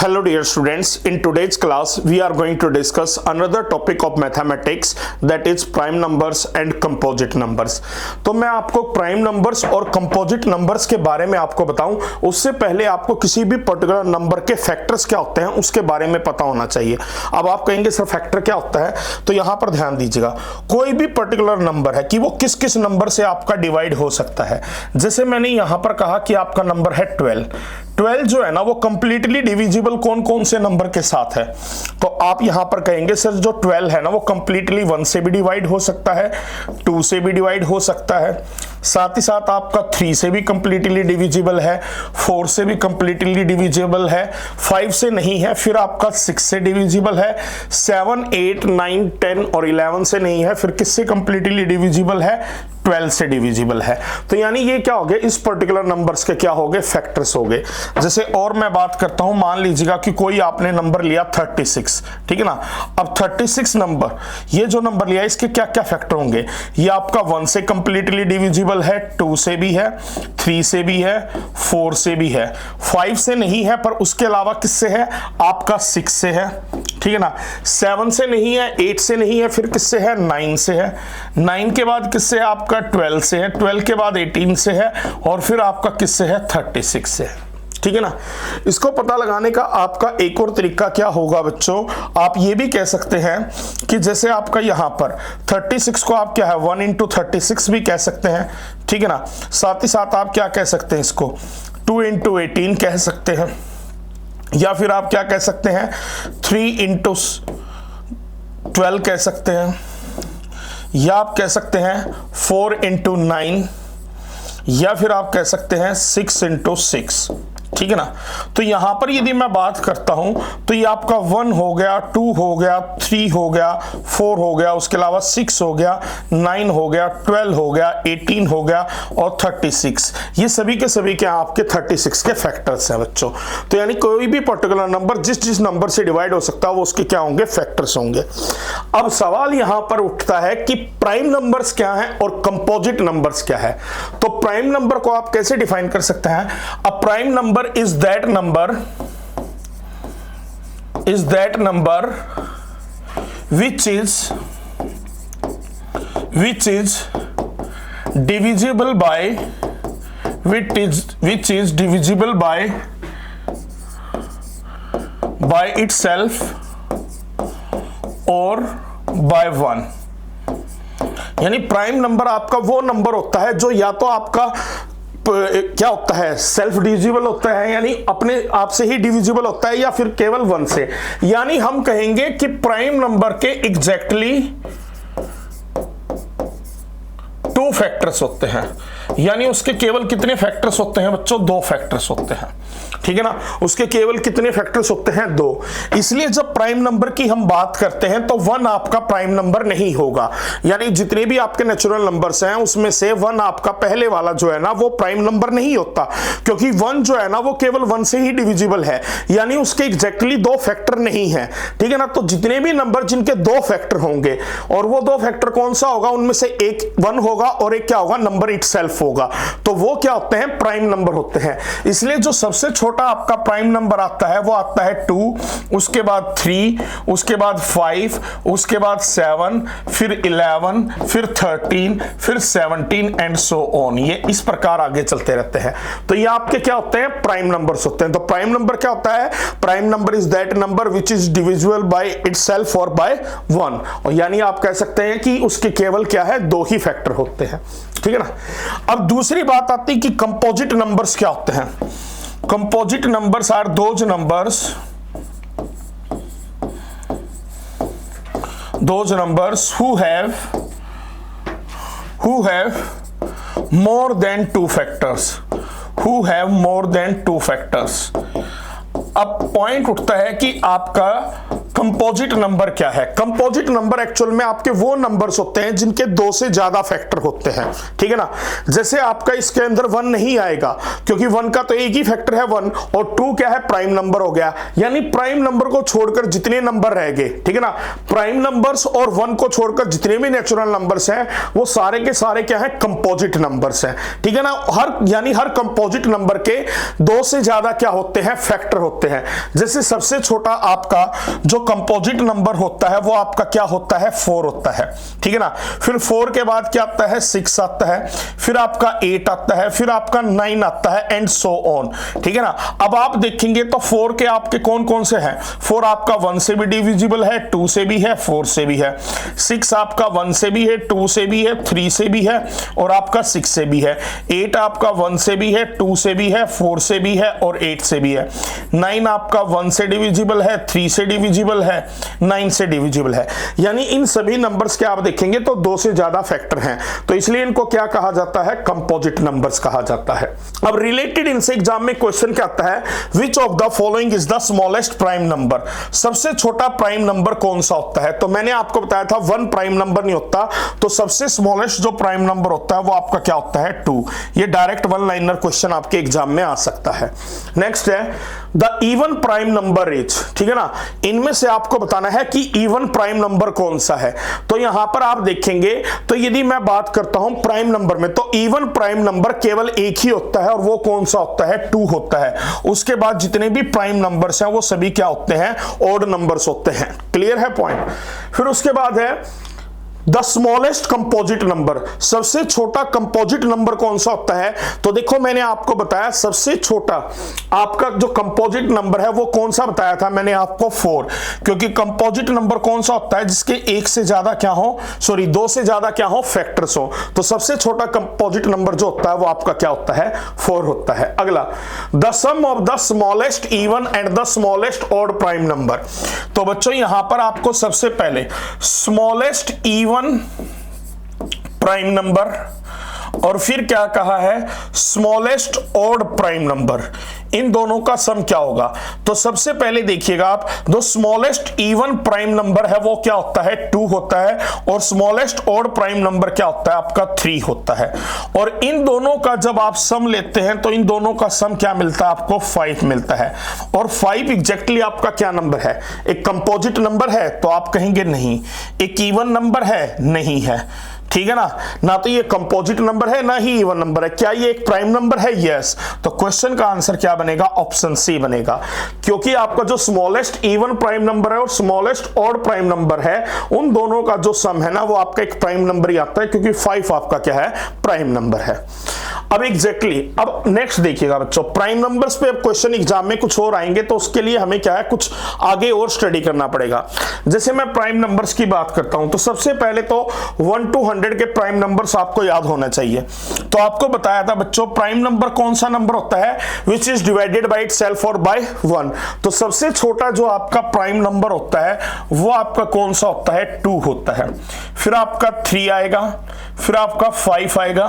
Hello dear students, in today's class we are going to discuss another topic of mathematics, that is prime numbers and composite numbers। तो मैं आपको prime numbers और composite numbers के बारे में आपको बताऊं, उससे पहले आपको किसी भी पर्टिकुलर नंबर के फैक्टर्स क्या होते हैं उसके बारे में पता होना चाहिए। अब आप कहेंगे सर फैक्टर क्या होता है, तो यहां पर ध्यान दीजिएगा, कोई भी पर्टिकुलर नंबर है कि वो किस किस नंबर से आपका डिवाइड हो सकता है। जैसे मैंने यहां पर कहा कि आपका नंबर है 12 जो है ना वो कंप्लीटली डिविजिबल कौन कौन से नंबर के साथ है, तो आप यहां पर कहेंगे सर जो 12 है ना वो कंप्लीटली 1 से भी डिवाइड हो सकता है, 2 से भी डिवाइड हो सकता है, साथ ही साथ आपका 3 से भी कंप्लीटली डिविजिबल है, 4 से भी कंप्लीटली डिविजिबल है, 5 से नहीं है, फिर आपका 6 से डिविजिबल है, 7, 8, 9, 10 और 11 से नहीं है, फिर किससे कंप्लीटली डिविजिबल है, 12 से डिविजिबल है। तो यानी ये क्या हो गए, इस पर्टिकुलर नंबर्स के क्या हो गए, फैक्टर्स हो गए। जैसे और मैं बात करता हूं, मान लीजिएगा कि कोई आपने नंबर लिया 36, ठीक है ना। अब 36 नंबर, ये जो नंबर लिया इसके क्या क्या फैक्टर होंगे, ये आपका 1 से कंप्लीटली डिविजिबल है, 2 से भी है, 3 से भी है, 4 से भी है, 5 से नहीं है, पर उसके अलावा किससे है, आपका 6 से है, ठीक है ना, 7 से नहीं है, 8 से नहीं है, फिर किससे है, 9 से है, 9 के बाद किससे है, आपका 12 से है, 12 के बाद 18 से है, और फिर आपका किससे है, 36 से है, ठीक है ना। इसको पता लगाने का आपका एक और तरीका क्या होगा बच्चों, आप ये भी कह सकते हैं कि जैसे आपका यहां पर 36 को आप क्या है 1 into 36 भी कह सकते हैं, ठीक है ना। साथ ही साथ आप क्या कह सकते हैं, इसको 2 into 18 कह सकते हैं, या फिर आप क्या कह सकते हैं 3 into 12 कह सकते हैं, या आप कह सकते हैं 4 into 9, या फिर आप कह सकते हैं 6 into 6, ठीक है ना। तो यहां पर यदि मैं बात करता हूं तो ये आपका 1 हो गया, 2 हो गया, 3 हो गया, 4 हो गया, उसके अलावा 6 हो गया, 9 हो गया, 12 हो गया, 18 हो गया और 36, ये सभी के सभी क्या आपके 36 के फैक्टर्स हैं बच्चों। तो यानी कोई भी पर्टिकुलर नंबर जिस जिस नंबर से डिवाइड हो सकता है वो उसके क्या होंगे, फैक्टर्स होंगे। अब सवाल यहां पर उठता है कि प्राइम नंबर्स क्या हैं और कंपोजिट नंबर्स क्या है। तो प्राइम नंबर को आप कैसे डिफाइन कर सकते हैं, a prime number is that number which is divisible by itself or by 1। यानी प्राइम नंबर आपका वो नंबर होता है जो या तो आपका क्या होता है, सेल्फ डिविजिबल होता है, यानी अपने आप से ही डिविजिबल होता है, या फिर केवल 1 से। यानी हम कहेंगे कि प्राइम नंबर के एग्जैक्टली 2 फैक्टर्स होते हैं, यानी उसके केवल कितने फैक्टर्स होते हैं बच्चों, 2 फैक्टर्स होते हैं, ठीक है ना। उसके केवल कितने फैक्टर्स होते हैं, 2। इसलिए जब प्राइम नंबर की हम बात करते हैं तो 1 आपका प्राइम नंबर नहीं होगा, यानी जितने भी आपके नेचुरल नंबर्स हैं उसमें से 1 आपका पहले वाला जो है ना वो प्राइम नंबर नहीं होता, क्योंकि 1 जो है ना वो केवल 1 से ही डिविजिबल है, यानी उसके एग्जैक्टली 2 फैक्टर नहीं है, ठीक है ना। तो जितने भी नंबर जिनके 2 फैक्टर होंगे, और वो 2 फैक्टर कौन सा होगा, उनमें से एक 1 होगा और एक क्या होगा, नंबर इटसेल्फ होगा, तो वो क्या होते हैं, प्राइम नंबर होते हैं। इसलिए जो सबसे छोटा आपका प्राइम नंबर आता है वो आता है 2, उसके बाद 3, उसके बाद 5, उसके बाद 7, फिर 11, फिर 13, फिर 17 एंड सो ऑन। ये इस प्रकार आगे चलते रहते हैं। तो ये आपके क्या होते हैं, प्राइम नंबर्स होते हैं। तो प्राइम नंबर क्या होता है, prime number is that number which is divisible by itself और बाय 1, और यानी आप कह सकते हैं कि उसके केवल क्या है, 2 ही फैक्टर होते हैं, ठीक है ना। अब दूसरी बात आती है कि कंपोजिट नंबर्स क्या होते हैं। Composite numbers are those numbers who have more than 2 factors। अब पॉइंट उठता है कि आपका कंपोजिट नंबर क्या है? कंपोजिट नंबर एक्चुअल में आपके वो नंबर्स होते हैं जिनके दो से ज्यादा फैक्टर होते हैं, ठीक है ना। जैसे आपका इसके अंदर 1 नहीं आएगा क्योंकि 1 का तो एक ही फैक्टर है 1, और 2 क्या है? प्राइम नंबर हो गया, यानी प्राइम नंबर को छोड़कर जितने नंबर रह गए, ठीक है ना, प्राइम नंबर्स और 1 को छोड़कर जितने भी नेचुरल नंबर्स हैं वो सारे के सारे क्या है? कंपोजिट नंबर्स हैं, ठीक है ना। यानी हर कंपोजिट नंबर के दो से ज्यादा क्या होते हैं? फैक्टर होते हैं। जैसे सबसे छोटा आपका जो कंपोजिट नंबर होता है वो आपका क्या होता है? 4 होता है, ठीक है ना। फिर 4 के बाद क्या आता है? 6 आता है, फिर आपका 8 आता है, फिर आपका 9 आता है, एंड सो ऑन, ठीक है ना। अब आप देखेंगे तो 4 के आपके कौन कौन से हैं? 4 आपका 1 से भी डिविजिबल है, 2 से भी है, 4 से भी है। 6 आपका 1 से भी है, 2 से भी है, 3 से भी है और आपका 6 से भी है। 8 आपका 1 से भी है, 2 से भी है, 4 से भी है और 8 से भी है। 9 आपका 1 से डिविजिबल है, 3 से डिविजिबल है, 9 से डिविजिबल है। यानी इन सभी नंबर्स के आप देखेंगे तो 2 से ज्यादा फैक्टर हैं, तो इसलिए इनको क्या कहा जाता है? कंपोजिट नंबर्स कहा जाता है। अब रिलेटेड इनसे एग्जाम में क्वेश्चन क्या आता है? Which of the following is the smallest prime number? सबसे छोटा प्राइम नंबर कौन सा होता है? तो मैंने आपको बताया था 1 प्राइम नंबर नहीं होता, तो सबसे स्मॉलेस्ट जो प्राइम नंबर होता है वो आपका क्या होता है? 2। ये डायरेक्ट 1 लाइनर क्वेश्चन आपके एग्जाम में आ सकता है। नेक्स्ट है the even prime number is, ठीक है ना। इनमें से आपको बताना है कि इवन प्राइम नंबर कौन सा है। तो यहां पर आप देखेंगे तो यदि मैं बात करता हूं प्राइम नंबर में, तो इवन प्राइम नंबर केवल एक ही होता है और वो कौन सा होता है? 2 होता है। उसके बाद जितने भी प्राइम नंबर्स हैं वो सभी क्या होते हैं? ऑड नंबर्स होते हैं। क्लियर है पॉइंट? फिर उसके बाद है द स्मॉलेस्ट कंपोजिट नंबर, सबसे छोटा कंपोजिट नंबर कौन सा होता है? तो देखो मैंने आपको बताया सबसे छोटा आपका जो कंपोजिट नंबर है वो कौन सा बताया था मैंने आपको? 4, क्योंकि कंपोजिट नंबर कौन सा होता है? जिसके एक से ज्यादा क्या हो, सॉरी 2 से ज्यादा क्या हो? फैक्टर्स हो। तो सबसे छोटा कंपोजिट नंबर जो होता है वो आपका क्या होता है? 4 होता है। अगला the sum of the smallest even and the smallest odd prime number. तो बच्चों यहां पर आपको सबसे पहले स्मॉलेस्ट इवन प्राइम नंबर और फिर क्या कहा है? स्मॉलेस्ट ऑड प्राइम नंबर, इन दोनों का सम क्या होगा? तो सबसे पहले देखिएगा आप, जो स्मॉलेस्ट इवन प्राइम नंबर है वो क्या होता है? 2 होता है, और स्मॉलेस्ट ऑड प्राइम नंबर क्या होता है? आपका 3 होता है। और इन दोनों का जब आप सम लेते हैं तो इन दोनों का सम क्या मिलता है? आपको 5 मिलता है। और 5 एग्जैक्टली आपका क्या नंबर है? एक कंपोजिट नंबर है? तो आप कहेंगे नहीं। एक इवन नंबर है? नहीं है, ठीक है ना। ना तो ये कंपोजिट नंबर है ना ही इवन नंबर है। क्या ये एक प्राइम नंबर है? यस। तो क्वेश्चन का आंसर क्या बनेगा? ऑप्शन सी बनेगा, क्योंकि आपका जो स्मॉलेस्ट इवन प्राइम नंबर है और स्मॉलेस्ट ऑड प्राइम नंबर है उन दोनों का जो सम है ना वो आपका एक प्राइम नंबर ही आता है, क्योंकि 5 आपका क्या है? प्राइम नंबर है। अब एग्जैक्टली अब नेक्स्ट देखिएगा बच्चों, प्राइम नंबर्स पे अब क्वेश्चन एग्जाम में कुछ और आएंगे तो उसके लिए हमें क्या है? कुछ आगे और स्टडी करना पड़ेगा। जैसे मैं प्राइम नंबर्स की बात करता हूं तो सबसे पहले तो 1 to 100 के प्राइम नंबर्स आपको याद होना चाहिए। तो आपको बताया था बच्चों प्राइम नंबर कौन सा नंबर होता है? Which is divided by itself और बाय 1। तो सबसे छोटा जो आपका प्राइम नंबर होता है वो आपका कौन सा होता है? 2 होता है। फिर आपका 3 आएगा, फिर आपका 5 आएगा,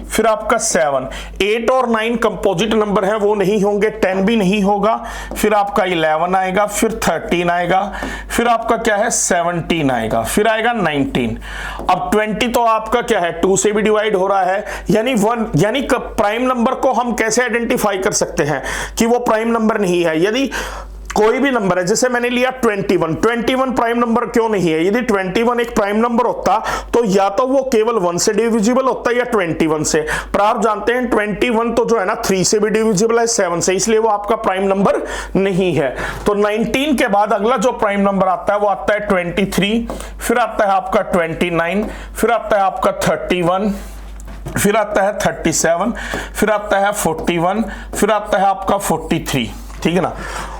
फिर आपका 7। 8 और 9 कंपोजिट नंबर है वो नहीं होंगे, 10 भी नहीं होगा। फिर आपका 11 आएगा, फिर 13 आएगा, फिर आपका क्या है? 17 आएगा, फिर आएगा 19। अब 20 तो आपका क्या है? 2 से भी डिवाइड हो रहा है, यानी 1, यानी प्राइम नंबर को हम कैसे आइडेंटिफाई कर सकते हैं कि वो प्राइम नंबर नहीं है? यदि कोई भी नंबर है, जैसे मैंने लिया 21 प्राइम नंबर क्यों नहीं है? यदि 21 एक प्राइम नंबर होता तो या तो वो केवल 1 से डिविजिबल होता या 21 से, पर आप जानते हैं 21 तो जो है ना 3 से भी डिविजिबल है, 7 से, इसलिए वो आपका प्राइम नंबर नहीं है। तो 19 के बाद अगला जो प्राइम नंबर आता है वो आता है 23, फिर आता है आपका 29, फिर आता है आपका 31, फिर आता है 37, फिर आता है 41, फिर आता है आपका 43, ठीक है ना।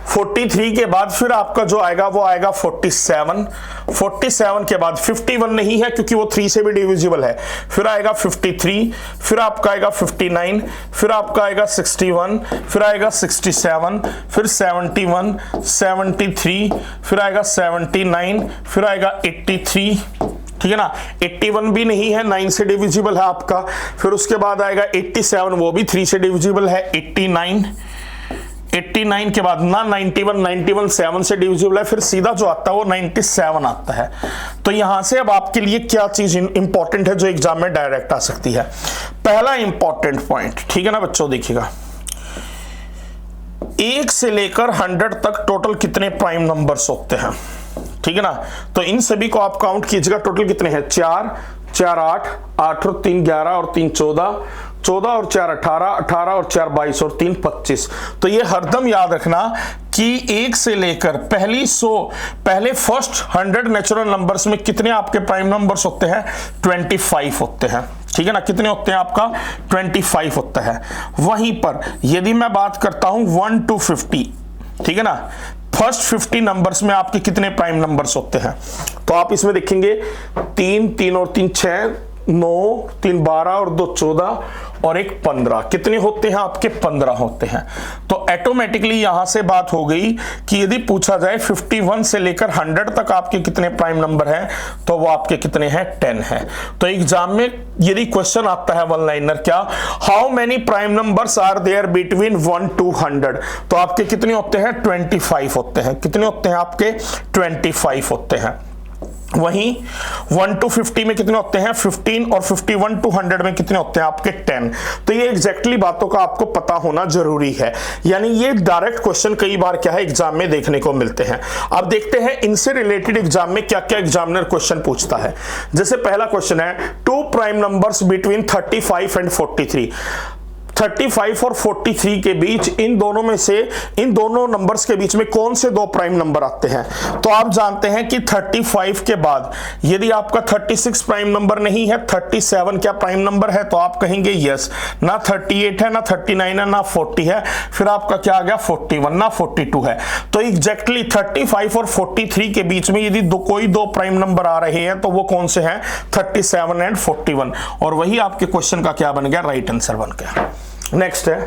43 के बाद फिर आपका जो आएगा वो आएगा 47 के बाद 51 नहीं है क्योंकि वो 3 से भी डिविजिबल है, फिर आएगा 53, फिर आपका आएगा 59, फिर आपका आएगा 61, फिर आएगा 67, फिर 71, 73, फिर आएगा 79, फिर आएगा 83, ठीक है ना। 81 भी नहीं है, 9 से डिविजिबल है आपका। फिर उसके बाद आएगा 87, वो भी 3 से डिविजिबल है। 89, 89 के बाद ना 91 7 से डिविजिबल है, फिर सीधा जो आता है वो 97 आता है। तो यहां से अब आपके लिए क्या चीज इंपॉर्टेंट है जो एग्जाम में डायरेक्ट आ सकती है। पहला इंपॉर्टेंट पॉइंट, ठीक है ना बच्चों, देखिएगा 1 से लेकर 100 तक टोटल कितने प्राइम नंबर्स होते हैं, ठीक है ना। तो इन सभी को आप काउंट कीजिएगा, टोटल कितने हैं, 4 4 8 8 और 3 11 और 3 14 14 और 4 18 18 और 4 22 और 3 25। तो ये हरदम याद रखना कि 1 से लेकर पहले फर्स्ट 100 नेचुरल नंबर्स में कितने आपके प्राइम नंबर्स होते हैं, 25 होते हैं, ठीक है ना। कितने होते हैं आपका, 25 होता है। वहीं पर यदि मैं बात करता हूं 1 to 50, ठीक है ना, फर्स्ट 50 नंबर्स में आपके कितने प्राइम नंबर्स होते हैं, तो आप इसमें देखेंगे 3 3 और 3 6 9 3 12 और 2 14 और 1 15। कितने होते हैं आपके, 15 होते हैं। तो ऑटोमेटिकली यहां से बात हो गई कि यदि पूछा जाए 51 से लेकर 100 तक आपके कितने प्राइम नंबर हैं, तो वो आपके कितने हैं, 10 है। तो एग्जाम में यदि क्वेश्चन आता है वन लाइनर, क्या, how many prime numbers are there between 1 to 100, तो आपके कितने होते हैं, 25 होते हैं। कितने होते हैं आपके, 25 होते हैं। वहीं 1 to 50 में कितने होते हैं, 15, और 51 to 100 में कितने होते हैं आपके, 10। तो ये एग्जैक्टली बातों का आपको पता होना जरूरी है, यानी ये डायरेक्ट क्वेश्चन कई बार क्या है एग्जाम में देखने को मिलते हैं। अब देखते हैं इनसे रिलेटेड एग्जाम में क्या क्या एग्जामिनर क्वेश्चन पूछता है। जैसे पहला क्वेश्चन है, 2 प्राइम नंबर्स बिटवीन 35 and 43। 35 और 43 के बीच, इन दोनों नंबर्स के बीच में कौन से दो प्राइम नंबर आते हैं। तो आप जानते हैं कि 35 के बाद यदि आपका 36 प्राइम नंबर नहीं है, 37 क्या प्राइम नंबर है, तो आप कहेंगे यस। ना 38 है, ना 39 है, ना 40 है, फिर आपका क्या आ गया, 41, ना 42 है। तो एग्जैक्टली 35 और 43 के बीच में यदि कोई दो प्राइम नंबर आ रहे हैं तो वो कौन से हैं, 37 एंड 41, और वही आपके क्वेश्चन का क्या बन गया, राइट आंसर बन गया। नेक्स्ट है,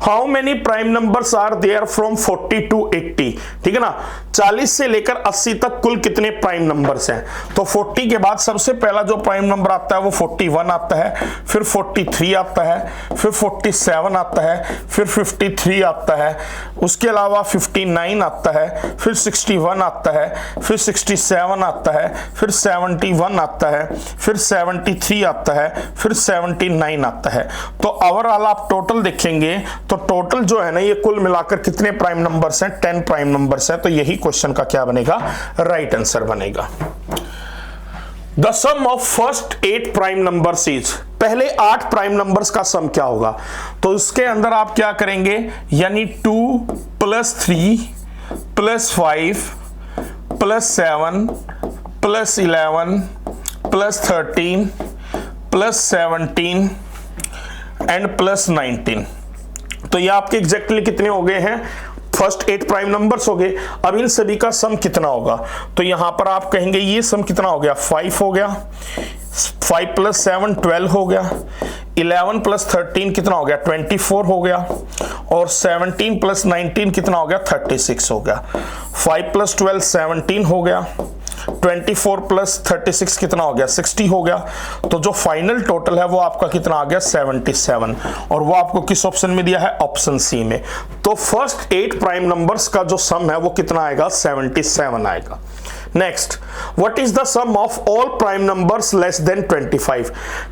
how many prime numbers are there from 40 to 80, ठीक है ना, 40 से लेकर 80 तक कुल कितने प्राइम नंबर्स हैं। तो 40 के बाद सबसे पहला जो प्राइम नंबर आता है वो 41 आता है, फिर 43 आता है, फिर 47 आता है, फिर 53 आता है, उसके अलावा 59 आता है, फिर 61 आता है, फिर 67 आता है, फिर 71 आता है, फिर 73 आता है, फिर 79 आता है। तो ओवरऑल आप टोटल देखेंगे तो टोटल जो है ना ये कुल मिलाकर कितने प्राइम नंबर्स हैं, 10 प्राइम नंबर्स हैं। तो यही क्वेश्चन का क्या बनेगा, राइट आंसर बनेगा। The sum of first 8 prime numbers is, पहले 8 प्राइम नंबर्स का सम क्या होगा। तो इसके अंदर आप क्या करेंगे, यानी 2 + 3 + 5 + 7 + 11 + 13 + 17 एंड +19। तो ये आपके एग्जैक्टली कितने हो गए हैं, फर्स्ट 8 प्राइम नंबर्स हो गए। अब इन सभी का सम कितना होगा, तो यहां पर आप कहेंगे ये सम कितना हो गया, 5 हो गया, 5 + 7 12 हो गया, 11 + 13 कितना हो गया, 24 हो गया, और 17 + 19 कितना हो गया, 36 हो गया। 5 + 12 17 हो गया, 24 + 36 कितना हो गया, 60 हो गया। तो जो फाइनल टोटल है वो आपका कितना आ गया, 77, और वो आपको किस ऑप्शन में दिया है, ऑप्शन सी में। तो फर्स्ट 8 प्राइम नंबर्स का जो सम है वो कितना आएगा, 77 आएगा। Next, what is the sum of all prime numbers less than 25।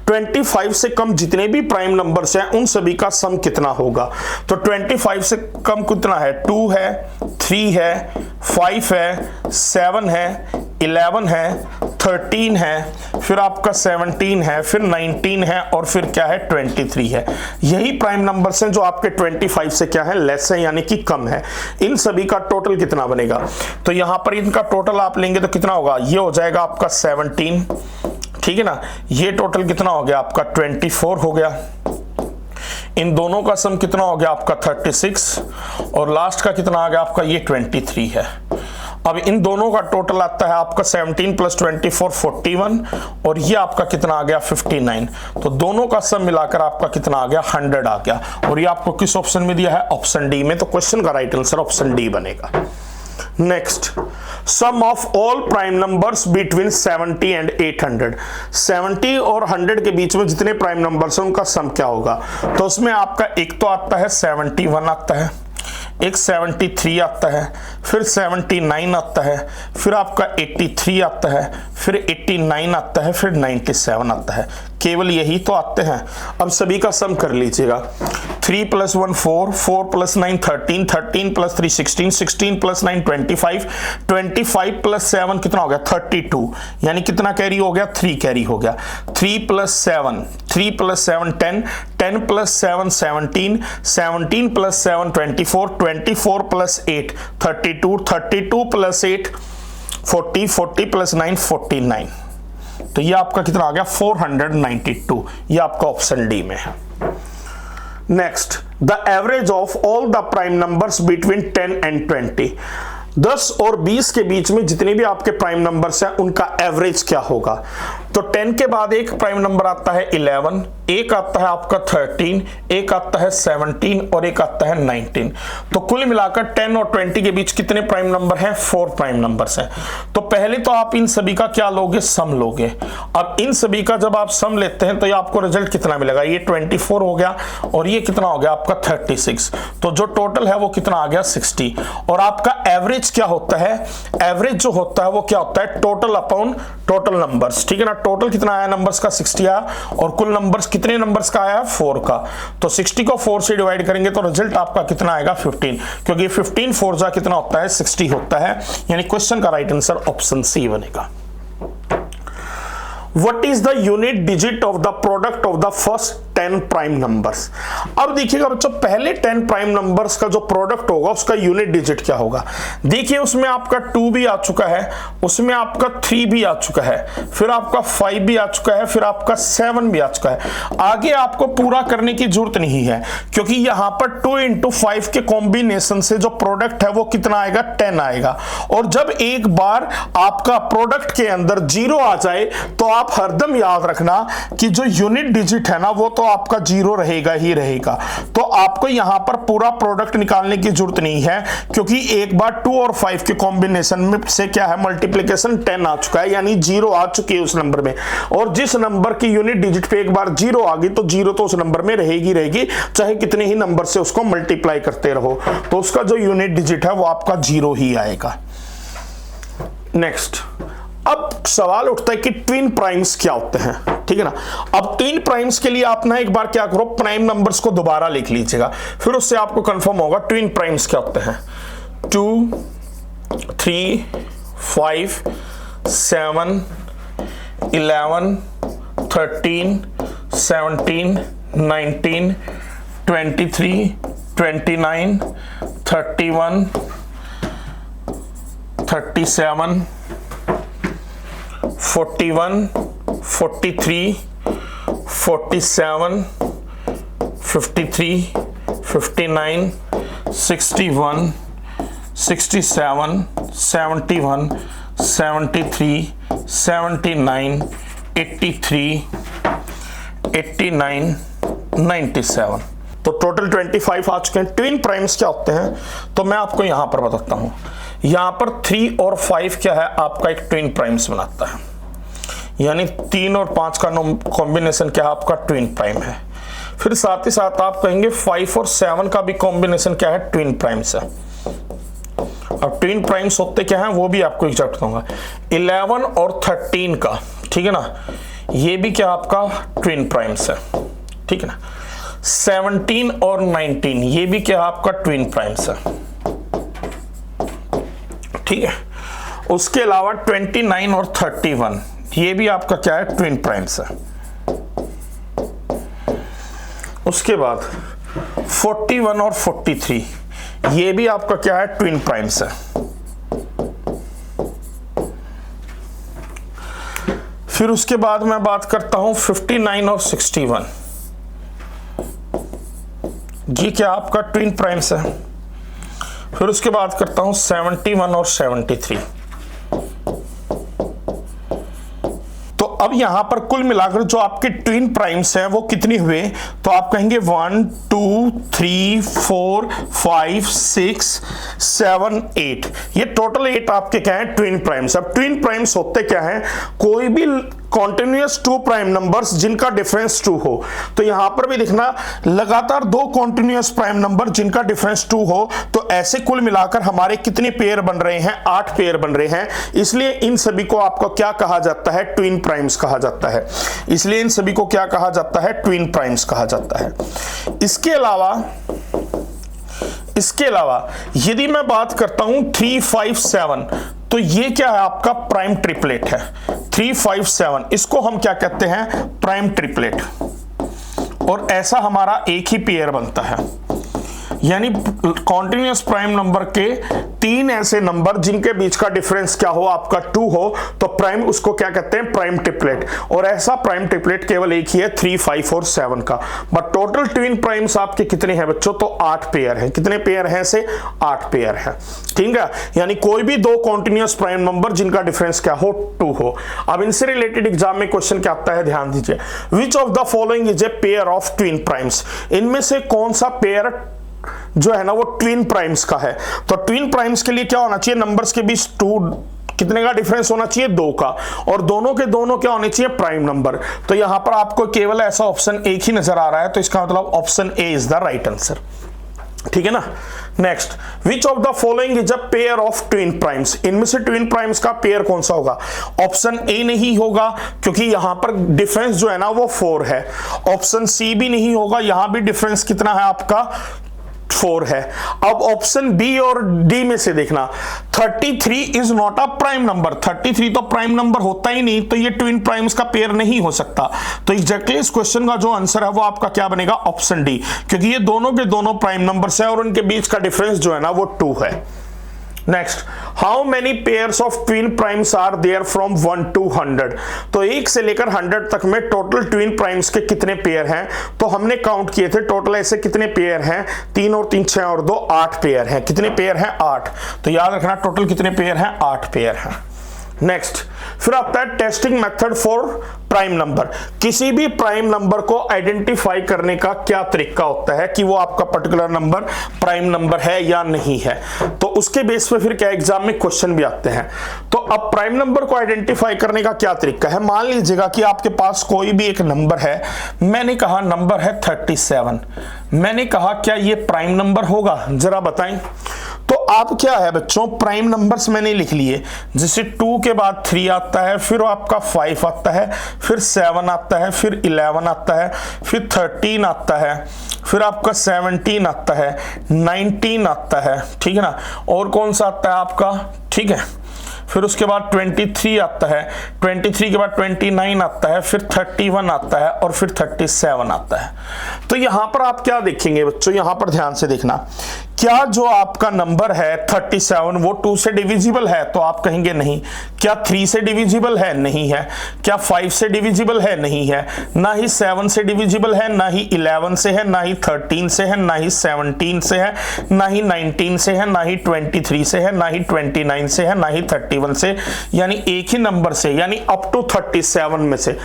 25 से कम जितने भी प्राइम नंबर्स हैं उन सभी का सम कितना होगा। तो 25 से कम कितना है, 2 है, 3 है, 5 है, 7 है, 11 है, 13 है, फिर आपका 17 है, फिर 19 है, और फिर क्या है, 23 है। यही प्राइम नंबर्स हैं जो आपके 25 से क्या है, लेस है, यानी कि कम है। इन सभी का टोटल कितना बनेगा, तो यहां पर इनका टोटल आप लेंगे तो कितना होगा, ये हो जाएगा आपका 17, ठीक है ना। ये टोटल कितना हो गया आपका, 24 हो गया। इन दोनों का सम कितना हो गया आपका, 36, और लास्ट का कितना आ गया आपका, ये 23 है। अब इन दोनों का टोटल आता है आपका 17 + 24 41, और ये आपका कितना आ गया, 59। तो दोनों का सम मिलाकर आपका कितना आ गया, 100 आ गया, और ये आपको किस ऑप्शन में दिया है, ऑप्शन डी में। तो क्वेश्चन का राइट आंसर ऑप्शन डी बनेगा। Next, sum of all prime numbers between 70 and 800। 70 और 100 के बीच में जितने प्राइम नंबर्स हैं उनका सम क्या होगा। तो उसमें आपका एक तो आता है 71 आता है, एक 73 आता है, फिर 79 आता है, फिर आपका 83 आता है, फिर 89 आता है, फिर 97 आता है। केवल यही तो आते हैं। अब सभी का सम कर लीजिएगा। 3 + 1 4, 4 + 9 13, 13 + 3 16, 16 + 9 25, 25 + 7 कितना हो गया 32, यानी कितना कैरी हो गया 3 कैरी हो गया। 3 + 7 10, 10 + 7 17, 17 + 7 24, 24 + 8 32, 32 + 8 40, 40 + 9 49। तो ये आपका कितना आ गया 492। ये आपका ऑप्शन डी में है। Next, the average of all the prime numbers between 10 and 20। 10 और 20 के बीच में जितने भी आपके प्राइम नंबर्स हैं उनका एवरेज क्या होगा। तो 10 के बाद एक प्राइम नंबर आता है 11, एक आता है आपका 13, एक आता है 17 और एक आता है 19। तो कुल मिलाकर 10 और 20 के बीच कितने प्राइम नंबर हैं 4 प्राइम नंबर्स हैं। तो पहले तो आप इन सभी का क्या लोगे सम लोगे। अब इन सभी का जब आप सम लेते हैं तो ये आपको रिजल्ट कितना मिलेगा, ये 24 हो गया और ये कितना हो गया आपका 36। तो जो टोटल है वो कितना आ गया 60। और आपका एवरेज क्या होता है, एवरेज जो होता है वो क्या होता है टोटल अपॉन टोटल नंबर्स, ठीक है ना। टोटल कितना आया नंबर्स का 60 आया और कुल नंबर्स कितने नंबर्स का आया 4 का। तो 60 को 4 से डिवाइड करेंगे तो रिजल्ट आपका कितना आएगा 15, क्योंकि 15 4 जा कितना होता है 60 होता है। यानी क्वेश्चन का राइट आंसर ऑप्शन सी बनेगा। What is the unit digit of the product of the first 10 prime numbers. अब देखिएगा बच्चों, पहले 10 प्राइम नंबर्स का जो प्रोडक्ट होगा उसका यूनिट डिजिट क्या होगा। देखिए उसमें आपका 2 भी आ चुका है, उसमें आपका 3 भी आ चुका है, फिर आपका 5 भी आ चुका है, फिर आपका 7 भी आ चुका है। आगे आपको पूरा करने की जरूरत नहीं है, क्योंकि यहां पर 2 × 5 के कॉम्बिनेशन से जो प्रोडक्ट है वो कितना आएगा 10 आएगा। और जब एक बार आपका प्रोडक्ट के अंदर 0 आ जाए तो आप हरदम याद रखना कि जो यूनिट डिजिट है ना वो तो आपका 0 रहेगा ही रहेगा। तो आपको यहां पर पूरा प्रोडक्ट निकालने की जरूरत नहीं है, क्योंकि एक बार 2 और 5 के कॉम्बिनेशन में से क्या है मल्टीप्लिकेशन 10 आ चुका है, यानी 0 आ चुकी है उस नंबर में। और जिस नंबर की यूनिट डिजिट पे एक बार 0 आ गई तो 0 तो उस नंबर में रहेगी, चाहे कितने ही नंबर से उसको मल्टीप्लाई करते रहो, तो उसका जो यूनिट डिजिट है वो आपका 0 ही आएगा। नेक्स्ट, अब सवाल उठता है कि ट्विन प्राइम्स क्या होते हैं, ठीक है ना। अब ट्विन प्राइम्स के लिए आप ना एक बार क्या करो, प्राइम नंबर्स को दोबारा लिख लीजिएगा, फिर उससे आपको कंफर्म होगा ट्विन प्राइम्स क्या होते हैं। 2, 3, 5, 7, 11, 13, 17, 19, 23, 29, 31, 37, 41, 43, 47, 53, 59, 61, 67, 71, 73, 79, 83, 89, 97। तो टोटल 25 आ चुके हैं। ट्विन प्राइम्स क्या होते हैं तो मैं आपको यहां पर बताता हूं। यहां पर 3 और 5 क्या है आपका एक ट्विन प्राइम्स बनाता है, यानी 3 और 5 का कॉम्बिनेशन क्या है आपका ट्विन प्राइम है। फिर साथ ही साथ आप कहेंगे 5 और 7 का भी कॉम्बिनेशन क्या है ट्विन प्राइम्स है। अब ट्विन प्राइम्स होते क्या हैं वो भी आपको एग्जैक्ट दूंगा। 11 और 13 का, ठीक है ना, ये भी क्या आपका ट्विन प्राइम्स है, ठीक है ना। 17 और 19 ये भी क्या आपका ट्विन प्राइम्स है, ठीक है। उसके अलावा 29 और 31 ये भी आपका क्या है ट्विन प्राइम्स है। उसके बाद 41 और 43 ये भी आपका क्या है ट्विन प्राइम्स है। फिर उसके बाद मैं बात करता हूं 59 और 61 ये क्या आपका ट्विन प्राइम्स है। फिर उसके बाद करता हूं 71 और 73। तो अब यहां पर कुल मिलाकर जो आपके ट्विन प्राइम्स हैं वो कितने हुए, तो आप कहेंगे 1 2 3 4 5 6 7 8, ये टोटल 8 आपके क्या है ट्विन प्राइम्स। अब ट्विन प्राइम्स होते क्या है, कोई भी कॉन्टिन्यूअस टू प्राइम नंबर्स जिनका डिफरेंस 2 हो। तो यहां पर भी देखना लगातार दो कॉन्टिन्यूअस प्राइम नंबर जिनका डिफरेंस 2 हो, तो ऐसे कुल मिलाकर हमारे कितने पेयर बन रहे हैं, 8 पेयर बन रहे हैं। इसलिए इन सभी को आपको क्या कहा जाता है, ट्विन प्राइम्स कहा जाता है। इसलिए इन सभी को क्या कहा जाता है, ट्विन प्राइम्स कहा जाता है। इसके अलावा यदि मैं बात करता हूं 3 5 7, तो ये क्या है आपका प्राइम ट्रिपलेट है। 3 5 7 इसको हम क्या कहते हैं, प्राइम ट्रिपलेट, और ऐसा हमारा एक ही पेयर बनता है। यानी कॉन्टिन्यूअस प्राइम नंबर के 3 ऐसे नंबर जिनके बीच का डिफरेंस क्या हो, आपका 2 हो, तो प्राइम उसको क्या कहते हैं, प्राइम ट्रिपलेट। और ऐसा प्राइम ट्रिपलेट केवल एक ही है 3 5 और 7 का। बट टोटल ट्विन प्राइम्स आपके कितने हैं बच्चों, तो 8 पेयर हैं। कितने पेयर हैं ऐसे, 8 पेयर हैं। ठीक है, यानी कोई भी दो कॉन्टिन्यूअस प्राइम नंबर जिनका डिफरेंस क्या हो, 2 हो। अब इनसे रिलेटेड एग्जाम में क्वेश्चन क्या आता है, ध्यान दीजिए। Which of the following is a pair of twin primes, इनमें से कौन सा पेयर जो है ना वो ट्विन प्राइम्स का है। तो ट्विन प्राइम्स के लिए क्या होना चाहिए, नंबर्स के बीच 2 कितने का डिफरेंस होना चाहिए, 2 का, और दोनों के दोनों क्या होने चाहिए, प्राइम नंबर। तो यहां पर आपको केवल ऐसा ऑप्शन एक ही नजर आ रहा है, तो इसका मतलब option A is the right answer. ठीक है ना। Next, which of the following is a pair of twin primes, इनमें से ट्विन प्राइम्स का पेयर कौन सा होगा। ऑप्शन ए नहीं होगा क्योंकि यहां पर डिफरेंस जो है ना वो 4 है। ऑप्शन सी भी नहीं होगा, यहां भी डिफरेंस कितना है आपका, 4 है। अब ऑप्शन बी और डी में से देखना, 33 is not a prime number, 33 तो प्राइम नंबर होता ही नहीं, तो ये ट्विन प्राइम्स का पेयर नहीं हो सकता। तो एग्जैक्टली इस क्वेश्चन का जो आंसर है वो आपका क्या बनेगा, ऑप्शन डी, क्योंकि ये दोनों के दोनों प्राइम नंबर्स है और उनके बीच का डिफरेंस जो है ना वो 2 है। Next, how many pairs of twin primes are there from 1 to 100, तो 1 से लेकर 100 तक में टोटल ट्विन प्राइम्स के कितने पेयर हैं, तो हमने काउंट किए थे टोटल ऐसे कितने पेयर हैं, 3 और 3 6 और 2 8 पेयर हैं। कितने पेयर हैं, 8। तो याद रखना टोटल कितने पेयर हैं, 8 पेयर हैं। नेक्स्ट, फिर आता है testing method for prime number, किसी भी प्राइम नंबर को आइडेंटिफाई करने का क्या तरीका होता है कि वो आपका पर्टिकुलर नंबर प्राइम नंबर है या नहीं है। तो उसके बेस पे फिर क्या एग्जाम में क्वेश्चन भी आते हैं। तो अब प्राइम नंबर को आइडेंटिफाई करने का क्या तरीका है, मान लीजिएगा कि आपके पास कोई भी एक नंबर है, मैंने कहा नंबर है 37, मैंने कहा क्या ये प्राइम नंबर होगा, जरा बताएं। तो आप क्या है बच्चों, प्राइम नंबर्स मैंने लिख लिए, जैसे 2 के बाद 3 आता है, फिर आपका 5 आता है, फिर 7 आता है, फिर 11 आता है, फिर 13 आता है, फिर आपका 17 आता है, 19 आता है, ठीक है ना, और कौन सा आता है आपका, ठीक है, फिर उसके बाद 23 आता है, 23 के बाद 29 आता है, फिर 31 आता है और फिर 37 आता है। तो यहां पर आप क्या देखेंगे बच्चों, यहां पर ध्यान से देखना, क्या जो आपका नंबर है 37 वो 2 से डिविजिबल है, तो आप कहेंगे नहीं। क्या 3 से डिविजिबल है, नहीं है। क्या 5 से डिविजिबल है, नहीं है। ना ही 7 से डिविजिबल है, ना ही 11 से है, ना ही 13 से है, ना ही 17 से है, ना ही 19 से है, ना ही 23 से है, ना ही 29 से है, ना ही 31 से, यानी एक ही नंबर से, यानी अप टू 37 में से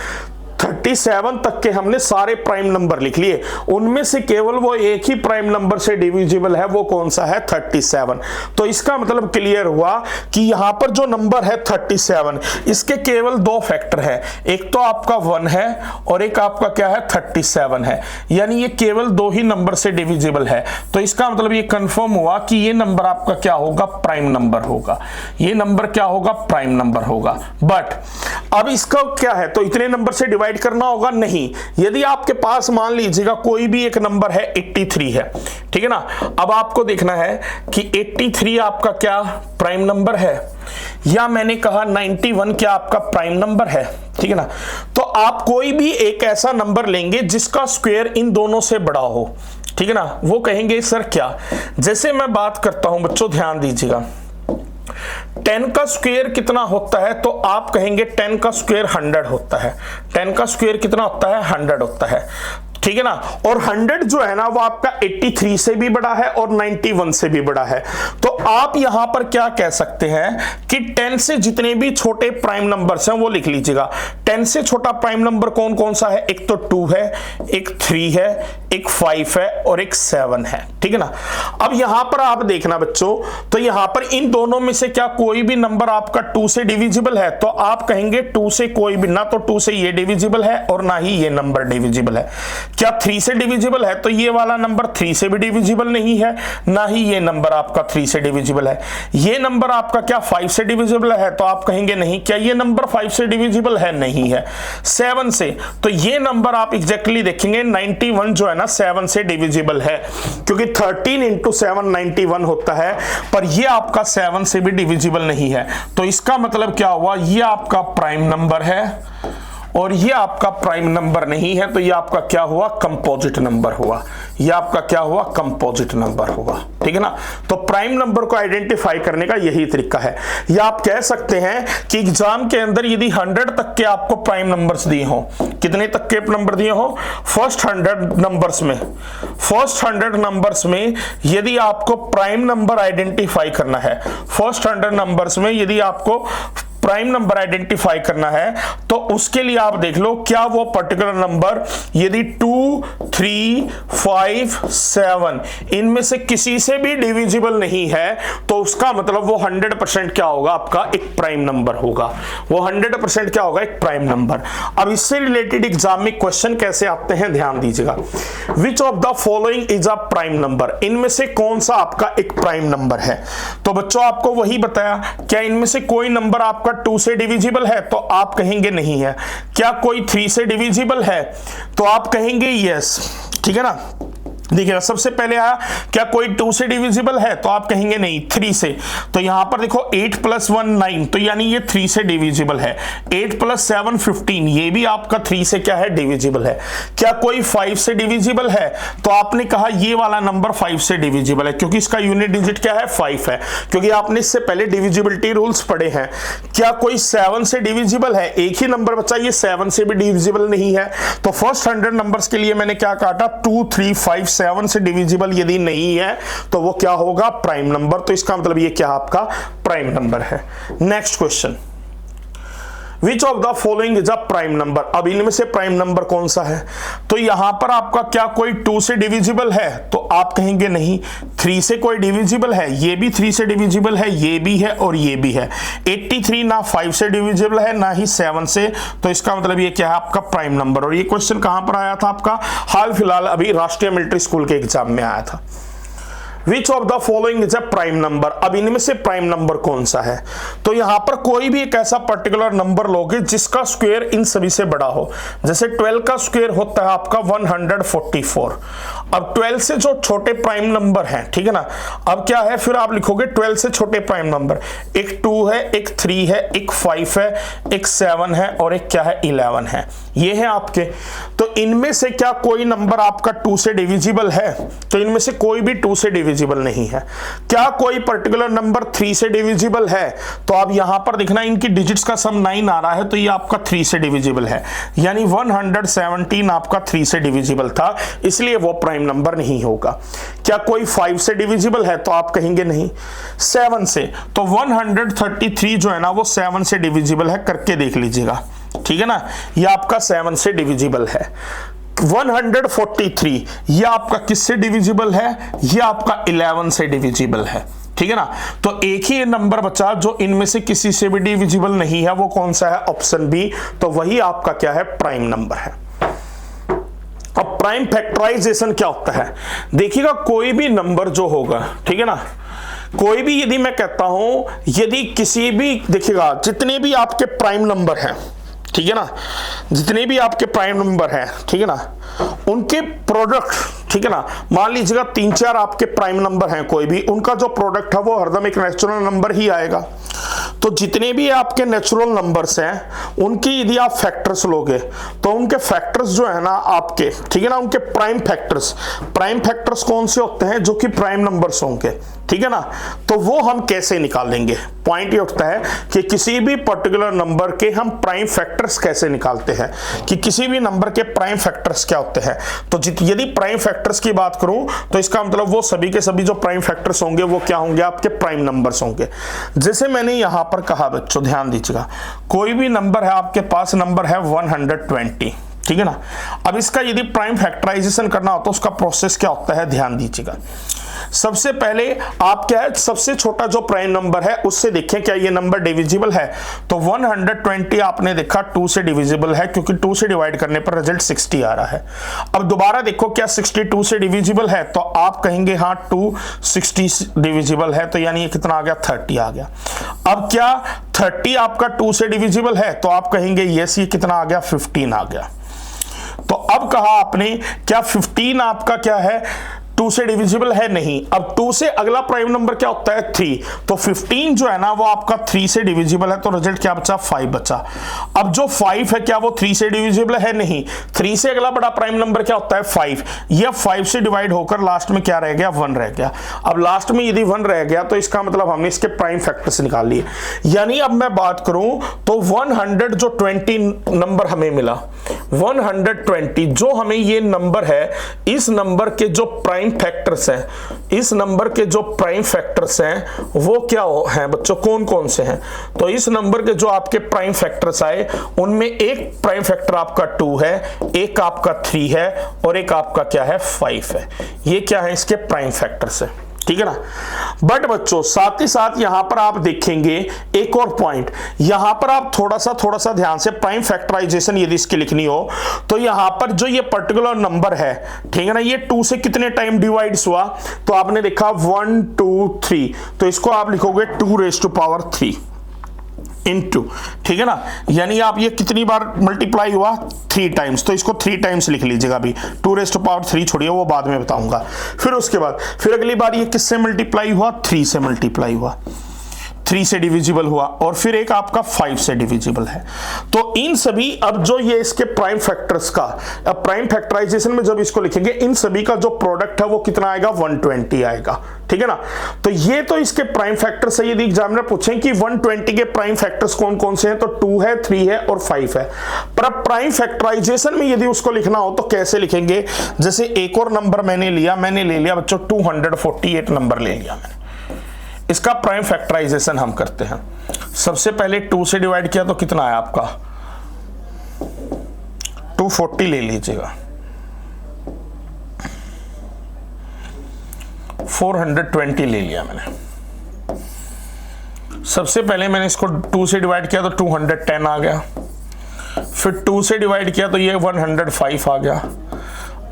37 तक के हमने सारे प्राइम नंबर लिख लिए, उनमें से केवल वो एक ही प्राइम नंबर से डिविजिबल है, वो कौन सा है, 37। तो इसका मतलब क्लियर हुआ कि यहां पर जो नंबर है 37, इसके केवल 2 फैक्टर है, एक तो आपका 1 है और एक आपका क्या है 37 है, यानी ये केवल 2 ही नंबर से डिविजिबल है। तो इसका मतलब ये कंफर्म हुआ कि ये नंबर आपका क्या होगा, प्राइम नंबर होगा, ये नंबर क्या होगा, प्राइम नंबर होगा। बट अब इसका क्या है, तो इतने नंबर से डिवाइड करना होगा, नहीं। यदि आपके पास मान लीजिएगा कोई भी एक नंबर है 83 है, ठीक है ना, अब आपको देखना है कि 83 आपका क्या प्राइम नंबर है, या मैंने कहा 91 क्या आपका प्राइम नंबर है, ठीक है ना। तो आप कोई भी एक ऐसा नंबर लेंगे जिसका स्क्वायर इन दोनों से बड़ा हो, ठीक है ना, वो कहेंगे सर क्या। जैसे मैं बात करता हूं बच्चों, ध्यान दीजिएगा, 10 का स्क्वायर कितना होता है, तो आप कहेंगे 10 का स्क्वायर 100 होता है। 10 का स्क्वायर कितना होता है, 100 होता है। ठीक है ना, और 100 जो है ना वो आपका 83 से भी बड़ा है और 91 से भी बड़ा है। तो आप यहां पर क्या कह सकते हैं कि 10 से जितने भी छोटे प्राइम नंबर्स हैं वो लिख लीजिएगा। 10 से छोटा प्राइम नंबर कौन कौन सा है? एक तो 2 है, एक 3 है, एक 5 है और एक 7 है, ठीक है ना। अब यहां पर आप देखना बच्चों, तो यहां पर इन दोनों में से क्या कोई भी नंबर आपका 2 से डिविजिबल है? तो आप कहेंगे 2 से कोई भी, ना तो 2 से ये डिविजिबल है और ना ही ये नंबर डिविजिबल है। क्या 3 से डिविजिबल है? तो ये वाला नंबर 3 से भी डिविजिबल नहीं है, ना ही ये नंबर आपका 3 से डिविजिबल है। ये नंबर आपका क्या 5 से डिविजिबल है? तो आप कहेंगे नहीं। क्या ये नंबर 5 से डिविजिबल है? नहीं है। 7 से, तो ये नंबर आप एग्जैक्टली देखेंगे 91 जो है ना 7 से डिविजिबल है, क्योंकि 13 इंटू 7 91 होता है, पर ये आपका 7 से भी डिविजिबल नहीं है। तो इसका मतलब क्या हुआ? ये आपका प्राइम नंबर है और ये आपका प्राइम नंबर नहीं है, तो ये आपका क्या हुआ? कंपोजिट नंबर हुआ। ये आपका क्या हुआ? कंपोजिट नंबर हुआ, ठीक है ना। तो प्राइम नंबर को आइडेंटिफाई करने का यही तरीका है। या आप कह सकते हैं कि एग्जाम के अंदर यदि 100 तक के आपको प्राइम नंबर्स दिए हो, कितने तक के नंबर दिए हो? फर्स्ट 100 नंबर्स में यदि आपको प्राइम नंबर आइडेंटिफाई करना है, फर्स्ट 100 नंबर्स में यदि आपको प्राइम नंबर आइडेंटिफाई करना है, तो उसके लिए आप देख लो क्या वो पर्टिकुलर नंबर यदि 2, 3, 5, 7 इनमें से किसी से भी डिविजिबल नहीं है, तो उसका मतलब वो 100% क्या होगा? आपका एक प्राइम नंबर होगा। वो 100% क्या होगा? एक प्राइम नंबर। अब इससे रिलेटेड एग्जाम में क्वेश्चन कैसे आते हैं ध्यान दीजिएगा। Which of the following is a prime number? इनमें से कौन सा आपका एक प्राइम नंबर है? तो बच्चों आपको वही बताया, क्या इनमें से कोई नंबर आपका 2 से डिविजिबल है? तो आप कहेंगे नहीं है। क्या कोई 3 से डिविजिबल है? तो आप कहेंगे यस, ठीक है ना। देखिए सबसे पहले आया क्या कोई 2 से डिविजिबल है? तो आप कहेंगे नहीं। 3 से, तो यहां पर देखो 8 + 1 9, तो यानी ये 3 से डिविजिबल है। 8 + 7 15, ये भी आपका 3 से क्या है? डिविजिबल है। क्या कोई 5 से डिविजिबल है? तो आपने कहा ये वाला नंबर 5 से डिविजिबल है, क्योंकि इसका यूनिट डिजिट क्या है? 5 है, क्योंकि आपने इससे पहले डिविजिबिलिटी रूल्स पढ़े हैं। क्या कोई 7 से डिविजिबल है? एक ही नंबर बचा, ये 7 से भी डिविजिबल नहीं है। तो फर्स्ट 100 नंबर्स के लिए मैंने क्या काटा? 2, 3, 5, 7 से डिविजिबल यदि नहीं है तो वो क्या होगा? Prime number. तो इसका मतलब ये क्या आपका प्राइम नंबर है। Next question, which of the following is a prime number? अब इनमें से प्राइम नंबर कौन सा है? तो यहां पर आपका क्या कोई 2 से डिविजिबल है? तो आप कहेंगे नहीं। 3 से कोई डिविजिबल है? ये भी 3 से डिविजिबल है, ये भी है और ये भी है। 83 ना 5 से डिविजिबल है ना ही 7 से, तो इसका मतलब ये क्या है? आपका प्राइम नंबर। और ये क्वेश्चन कहां पर आया था आपका? हाल फिलहाल अभी राष्ट्रीय मिलिट्री स्कूल के एग्जाम में आया था। Which of the following is a prime number? अब इनमें से प्राइम नंबर कौन सा है? तो यहां पर कोई भी एक ऐसा पर्टिकुलर नंबर लोगे जिसका स्क्वायर इन सभी से बड़ा हो। जैसे 12 का स्क्वायर होता है आपका 144। अब 12 से जो छोटे प्राइम नंबर हैं, ठीक है ना, अब क्या है फिर आप लिखोगे 12 से छोटे प्राइम नंबर, एक 2 है, एक 3 है, एक 5 है, एक 7 है और एक क्या है? 11 है। ये है आपके। तो इनमें से क्या कोई नंबर आपका 2 से डिविजिबल है? तो इनमें से कोई भी 2 से डिविजिबल नहीं है। क्या कोई पर्टिकुलर नंबर 3 से डिविजिबल है? तो आप यहां पर देखना इनकी डिजिट्स का सम 9 आ रहा है, तो ये आपका 3 से डिविजिबल है, यानी 117 आपका 3 से डिविजिबल था, इसलिए वो प्राइम नंबर नहीं होगा। क्या कोई 5 से डिविजिबल है? तो आप कहेंगे नहीं। 7 से, तो 133 जो है ना वो 7 से डिविजिबल है, करके देख लीजिएगा, ठीक है ना। ये आपका 7 से डिविजिबल है। 143 ये आपका किससे डिविजिबल है? ये आपका 11 से डिविजिबल है, ठीक है ना। तो एक ही नंबर बचा जो इनमें से किसी से भी डिविजिबल नहीं है, वो कौन सा है? Option B. तो वही आपका क्या है? प्राइम नंबर है। अब प्राइम फैक्टराइजेशन क्या होता है? देखिएगा कोई भी नंबर जो होगा, ठीक है ना, कोई भी यदि मैं कहता हूं यदि किसी भी, देखिएगा जितने भी आपके प्राइम नंबर हैं, ठीक है ना, जितने भी आपके प्राइम नंबर हैं, ठीक है ना, उनके प्रोडक्ट, ठीक है ना, मान लीजिएगा 3-4 आपके प्राइम नंबर हैं कोई भी, उनका जो प्रोडक्ट है वो हरदम एक नेचुरल नंबर ही आएगा। तो जितने भी आपके नेचुरल नंबर्स हैं उनकी यदि आप फैक्टर्स लोगे तो उनके फैक्टर्स जो है ना आपके, ठीक है ना, उनके प्राइम फैक्टर्स कौन से होते हैं? जो कि प्राइम नंबर्स होंगे, ठीक है ना। तो वो हम कैसे निकालेंगे, पॉइंट ये उठता है कि किसी भी पर्टिकुलर नंबर के हम प्राइम फैक्टर्स कैसे निकालते हैं, कि किसी भी नंबर के प्राइम फैक्टर्स क्या होते हैं। तो यदि प्राइम फैक्टर्स की बात करूं तो इसका मतलब वो सभी के सभी जो प्राइम फैक्टर्स होंगे वो क्या होंगे, आपके प्राइम नंबर्स होंगे। जैसे मैंने यहां पर कहा बच्चों, ध्यान दीजिएगा, कोई भी नंबर है आपके पास, नंबर है 120, ठीक है ना। अब इसका यदि प्राइम फैक्टराइजेशन करना हो तो उसका प्रोसेस क्या होता है, ध्यान दीजिएगा। सबसे पहले आप क्या है, सबसे छोटा जो प्राइम नंबर है उससे देखें क्या ये नंबर डिविजिबल है। तो 120 आपने देखा 2 से डिविजिबल है, क्योंकि 2 से डिवाइड करने पर रिजल्ट 60 आ रहा है। अब दोबारा देखो क्या 62 से डिविजिबल है, तो आप कहेंगे हाँ 2 60 डिविजिबल है, तो यानी ये कितना आ गया, 30 आ गया। अब क्या 30 आपका 2 से डिविजिबल है, तो आप कहेंगे यस ये कितना आ गया, 15 आ गया। तो अब कहा आपने क्या 15 आपका क्या है, 2 से डिविजिबल है, नहीं। अब 2 से अगला प्राइम नंबर क्या होता है, 3, तो 15 जो है ना वो आपका 3 से डिविजिबल है, तो रिजल्ट क्या बचा, 5 बचा। अब जो 5 है क्या वो 3 से डिविजिबल है, नहीं। 3 से अगला बड़ा प्राइम नंबर क्या होता है, 5, यह 5 से डिवाइड होकर लास्ट में क्या रह गया, 1 रह गया। अब लास्ट में यदि 1 रह गया तो इसका मतलब हमने इसके प्राइम फैक्टर्स निकाल लिए। यानी अब मैं बात करूं तो 120 नंबर हमें मिला, 120 जो हमें ये नंबर है, इस नंबर के जो प्राइम फैक्टर्स हैं, इस नंबर के जो प्राइम फैक्टर्स हैं वो क्या हैं बच्चों, कौन कौन से हैं। तो इस नंबर के जो आपके प्राइम फैक्टर्स आए उनमें एक प्राइम फैक्टर आपका 2 है, एक आपका 3 है और एक आपका क्या है, 5 है। ये क्या है, इसके प्राइम फैक्टर्स है, ठीक है ना। बट बच्चों साथ ही साथ यहां पर आप देखेंगे एक और पॉइंट, यहां पर आप थोड़ा सा ध्यान से प्राइम फैक्टराइजेशन यदि इसकी लिखनी हो तो यहां पर जो ये पर्टिकुलर नंबर है, ठीक है ना, ये 2 से कितने टाइम डिवाइड्स हुआ, तो आपने देखा 1 2 3, तो इसको आप लिखोगे 2⁻³ इनटू, ठीक है ना। यानी आप ये कितनी बार मल्टीप्लाई हुआ, 3 टाइम्स, तो इसको 3 टाइम्स लिख लीजिएगा। अभी 2⁻³ छोड़िए, वो बाद में बताऊंगा। फिर उसके बाद फिर अगली बार ये किससे मल्टीप्लाई हुआ, 3 से मल्टीप्लाई हुआ, 3 से डिविजिबल हुआ, और फिर एक आपका 5 से डिविजिबल है। तो इन सभी, अब जो ये इसके प्राइम फैक्टर्स का, अब प्राइम फैक्टराइजेशन में जब इसको लिखेंगे इन सभी का जो प्रोडक्ट है वो कितना आएगा, 120 आएगा, ठीक है ना। तो ये तो इसके प्राइम फैक्टर्स है। यदि एग्जामिनर पूछें कि 120 के प्राइम फैक्टर्स कौन कौन से हैं, तो 2 है, 3 है और 5 है। पर अब प्राइम फैक्टराइजेशन में यदि उसको लिखना हो तो कैसे लिखेंगे, जैसे एक और नंबर मैंने ले लिया बच्चों 248 नंबर ले लिया मैंने। इसका प्राइम फैक्टराइजेशन हम करते हैं। सबसे पहले 2 से डिवाइड किया तो कितना आया आपका, 240 ले लीजिएगा, 420 ले लिया मैंने। सबसे पहले मैंने इसको 2 से डिवाइड किया तो 210 आ गया, फिर 2 से डिवाइड किया तो ये 105 आ गया।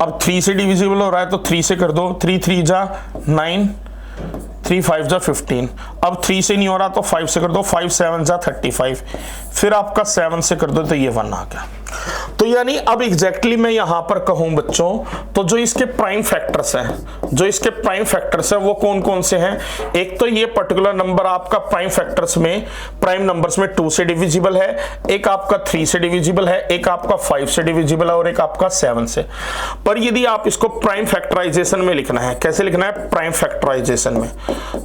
अब 3 से डिविजिबल हो रहा है तो 3 से कर दो, 3 3 जा 9, 3 5 जा 15। अब 3 से नहीं हो रहा तो 5 से कर दो, 5 7 जा 35, फिर आपका 7 से कर दो तो ये 1 आ गया। तो यानी अब एग्जैक्टली मैं यहां पर कहूं बच्चों, तो जो इसके प्राइम फैक्टर्स हैं, वो कौन कौन से हैं। एक तो ये पर्टिकुलर नंबर आपका प्राइम नंबर्स में 2 से डिविजिबल है, एक आपका 3 से डिविजिबल है, एक आपका 5 से डिविजिबल है और एक आपका 7 से। पर यदि आप इसको प्राइम फैक्टराइजेशन में लिखना है, कैसे लिखना है, प्राइम फैक्टराइजेशन में,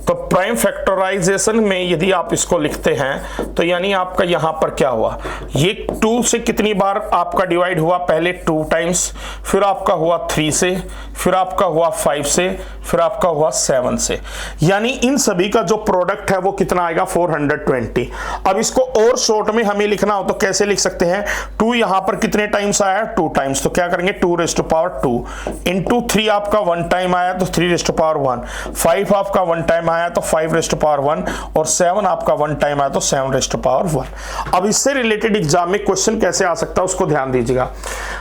तो प्राइम फैक्टराइजेशन में यदि आप इसको लिखते हैं तो यानी आपका यहां पर क्या हुआ, ये 2 से कितनी बार आपका डिवाइड हुआ, पहले 2 टाइम्स, फिर आपका हुआ 3 से, फिर आपका हुआ 5 से, फिर आपका हुआ 7 से। यानी इन सभी का जो प्रोडक्ट है वो कितना आएगा, 420। अब इसको और शॉर्ट में हमें लिखना हो तो कैसे लिख सकते हैं, 2 यहां पर कितने टाइम्स आया, 2 टाइम्स, तो क्या करेंगे 2⁻² इंटू 3 आपका 1 टाइम आया तो 3⁻1, 5 आपका 1 टाइम आया तो 5⁻1 और 7 आपका 1 टाइम आया तो 7⁻1। अब इससे रिलेटेड एग्जाम में क्वेश्चन कैसे आ सकता है उसको ध्यान दीजिएगा।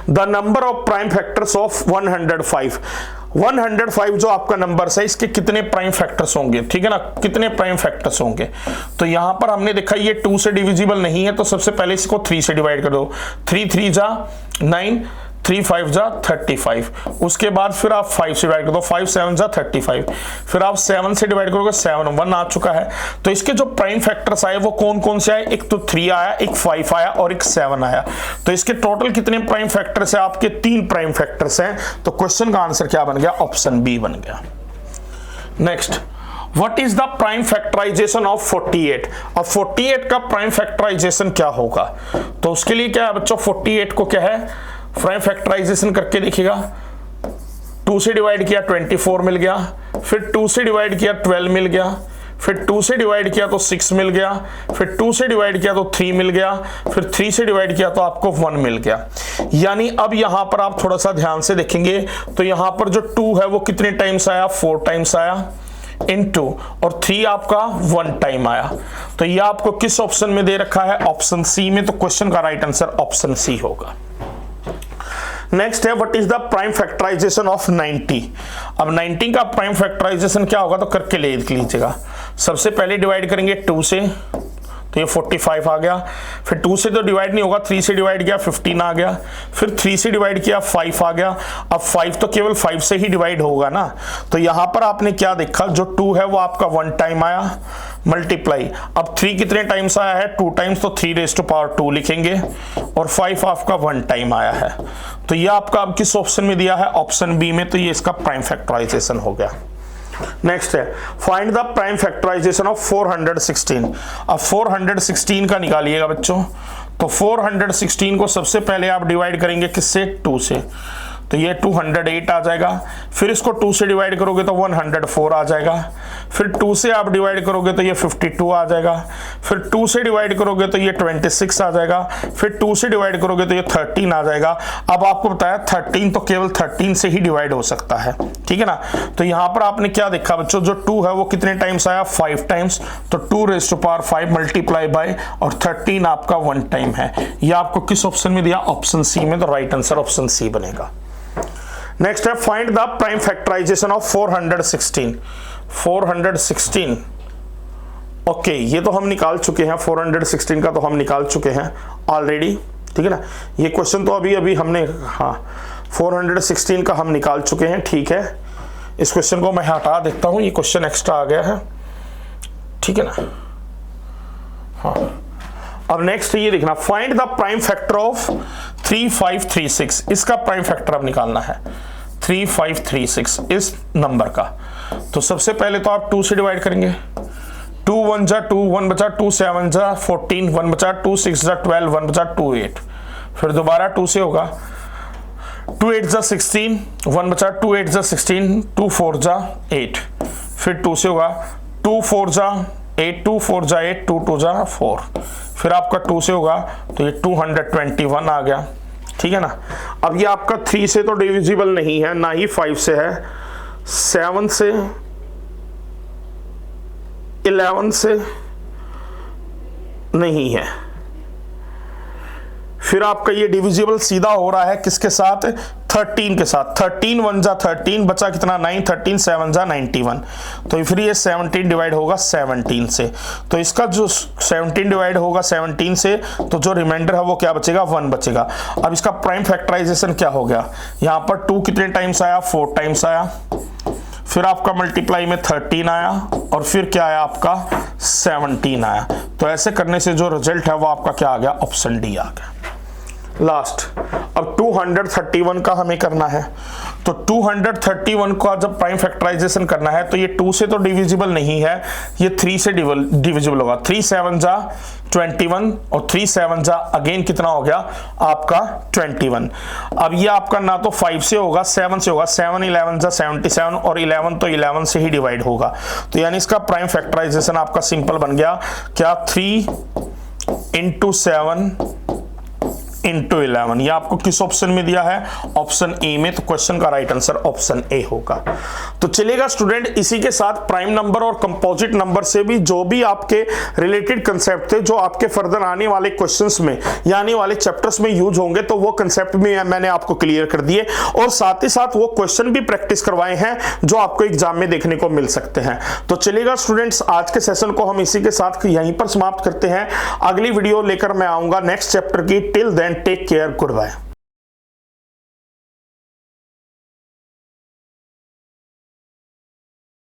The number of prime factors of 105 जो आपका नंबर है इसके कितने प्राइम फैक्टर्स होंगे, ठीक है ना, कितने प्राइम फैक्टर्स होंगे। तो यहां पर हमने देखा ये 2 से डिविजिबल नहीं है, तो सबसे पहले इसको 3 से डिवाइड कर दो, 3 3 जा 9, 3 5 जा 35, उसके बाद फिर आप 5 से डिवाइड कर दो, 5 7 जा 35, फिर आप 7 से डिवाइड करोगे 7 1 आ चुका है। तो इसके जो प्राइम फैक्टर्स आए वो कौन कौन से आए, एक तो 3 आया, एक 5 आया और एक 7 आया। तो इसके टोटल कितने प्राइम फैक्टर्स है, आपके 3 प्राइम फैक्टर्स हैं। तो क्वेश्चन का आंसर क्या बन गया, ऑप्शन बी बन गया। Next, what is the prime factorisation of 48। अब 48 का प्राइम फैक्टराइजेशन क्या होगा, तो उसके लिए क्या है बच्चों, 48 को क्या है प्राइम फैक्टराइजेशन करके देखिएगा। 2 से डिवाइड किया 24 मिल गया, फिर 2 से डिवाइड किया 12 मिल गया, फिर 2 से डिवाइड किया तो 6 मिल गया, फिर 2 से डिवाइड किया तो 3 मिल गया, फिर 3 से डिवाइड किया तो आपको 1 मिल गया। यानी अब यहां पर आप थोड़ा सा ध्यान से देखेंगे तो यहां पर जो 2 है वो कितने टाइम्स आया, 4 टाइम्स आया इनटू, और 3 आपका 1 टाइम आया। तो ये आपको किस ऑप्शन में दे रखा है, ऑप्शन सी में। तो क्वेश्चन का राइट आंसर ऑप्शन सी होगा। नेक्स्ट है what is the prime factorisation of 90। अब 90 का प्राइम फैक्टराइजेशन क्या होगा, तो करके ले लीजिएगा। सबसे पहले डिवाइड करेंगे 2 से तो ये 45 आ गया, फिर 2 से तो डिवाइड नहीं होगा, 3 से डिवाइड किया 15 आ गया, फिर 3 से डिवाइड किया 5 आ गया। अब 5 तो केवल 5 से ही डिवाइड होगा ना, तो यहां पर आपने क्या देखा, जो 2 है वो आपका 1 टाइम आया मल्टीप्लाई। अब 3 कितने टाइम्स आया है, 2 टाइम्स, तो 3⁻2 लिखेंगे, और 5 आपका 1 टाइम आया है। तो ये आपका अब किस ऑप्शन में दिया है, ऑप्शन बी में। तो ये इसका प्राइम फैक्टराइजेशन हो गया। नेक्स्ट है find the prime factorisation of 416। अब 416 का निकालिएगा बच्चों। तो 416 को सबसे पहले आप डिवाइड करेंगे किससे, 2 से, तो ये 208 आ जाएगा। फिर इसको 2 से डिवाइड करोगे तो 104 आ जाएगा। फिर 2 से आप डिवाइड करोगे तो ये 52 आ जाएगा। फिर 2 से डिवाइड करोगे तो ये 26 आ जाएगा। फिर 2 से डिवाइड करोगे तो ये 13 आ जाएगा। अब आपको बताया 13 तो केवल 13 से ही डिवाइड हो सकता है, ठीक है ना। तो यहां पर आपने क्या देखा बच्चों, जो 2 है वो कितने टाइम्स आया, 5 टाइम्स, तो 2⁻5 मल्टीप्लाई बाय, और 13 आपका 1 टाइम है। ये आपको किस ऑप्शन में दिया, ऑप्शन सी में। तो राइट आंसर ऑप्शन सी बनेगा। नेक्स्ट है find the prime factorisation of 416। 416 okay, ये तो हम निकाल चुके हैं, 416 का तो हम निकाल चुके हैं ऑलरेडी, ठीक है ना। ये क्वेश्चन तो अभी हमने, हाँ 416 का हम निकाल चुके हैं, ठीक है। इस क्वेश्चन को मैं हटा देता हूं, ये क्वेश्चन एक्स्ट्रा आ गया है, ठीक है ना। हाँ, अब नेक्स्ट ये देखना, find the prime factor of 3536। इसका प्राइम फैक्टर अब निकालना है, 3536 इस नंबर का। तो सबसे पहले तो आप 2 से डिवाइड करेंगे, 2 1 जा 2, 1 बचा 2 7 जा 14, 1 बचा 2 6 जा 12, 1 बचा 2 8। फिर दोबारा 2 से होगा, 2 8 जा 16, 1 बचा 2 8 जा 16, 2 4 जा 8। फिर 2 से होगा, 2 4 जा 8, 2 4 जा 8, 2 2 जा 4। फिर आपका 2 से होगा तो ये 221 आ गया, ठीक है ना। अब ये आपका 3 से तो डिविजिबल नहीं है, ना ही 5 से है, 7 से, 11 से नहीं है। फिर आपका ये डिविजिबल सीधा हो रहा है किसके साथ, 13 के साथ। 13 1 जा 13, बचा कितना 9, 13 7 जा 91। तो फिर ये 17 डिवाइड होगा 17 से। तो इसका जो 17 डिवाइड होगा 17 से, तो जो रिमाइंडर है वो क्या बचेगा, 1 बचेगा। अब इसका प्राइम फैक्टराइजेशन क्या हो गया, यहाँ पर 2 कितने टाइम्स आया, 4 टाइम्स आया। फिर आपका मल्टीप्लाई में 13 आया, और फिर क्या आया आपका 17 आया। तो ऐसे करने से जो रिजल्ट है वो आपका क्या आ गया, ऑप्शन डी आ गया। लास्ट, अब 231 का हमें करना है। तो 231 का जब प्राइम फैक्टराइजेशन करना है तो ये 2 से तो डिविजिबल नहीं है, ये 3 से डिविजिबल होगा। 3 7 जा 21, और 3 7 जा अगेन कितना हो गया आपका 21। अब ये आपका ना तो 5 से होगा, 7 से होगा। 7 11 जा 77, और 11 तो 11 से ही डिवाइड होगा। तो यानी इसका प्राइम फैक्टराइजेशन आपका सिंपल बन गया, क्या 3 × 7 × 11। ये आपको किस ऑप्शन में दिया है, ऑप्शन ए में। तो क्वेश्चन का राइट आंसर ऑप्शन ए होगा। तो चलेगा स्टूडेंट, इसी के साथ प्राइम नंबर और कंपोजिट नंबर से भी जो भी आपके रिलेटेड कंसेप्ट थे, जो आपके फर्दर आने वाले क्वेश्चंस में या आने वाले चैप्टर्स में यूज होंगे, तो वो कंसेप्ट भी मैंने आपको क्लियर कर दिए, और साथ ही साथ वो क्वेश्चन भी प्रैक्टिस करवाए हैं जो आपको एग्जाम में देखने को मिल सकते हैं। तो चलेगा स्टूडेंट्स, आज के सेशन को हम इसी के साथ यहीं पर समाप्त करते हैं। अगली वीडियो लेकर मैं आऊंगा नेक्स्ट चैप्टर की। Till then take care, good bye.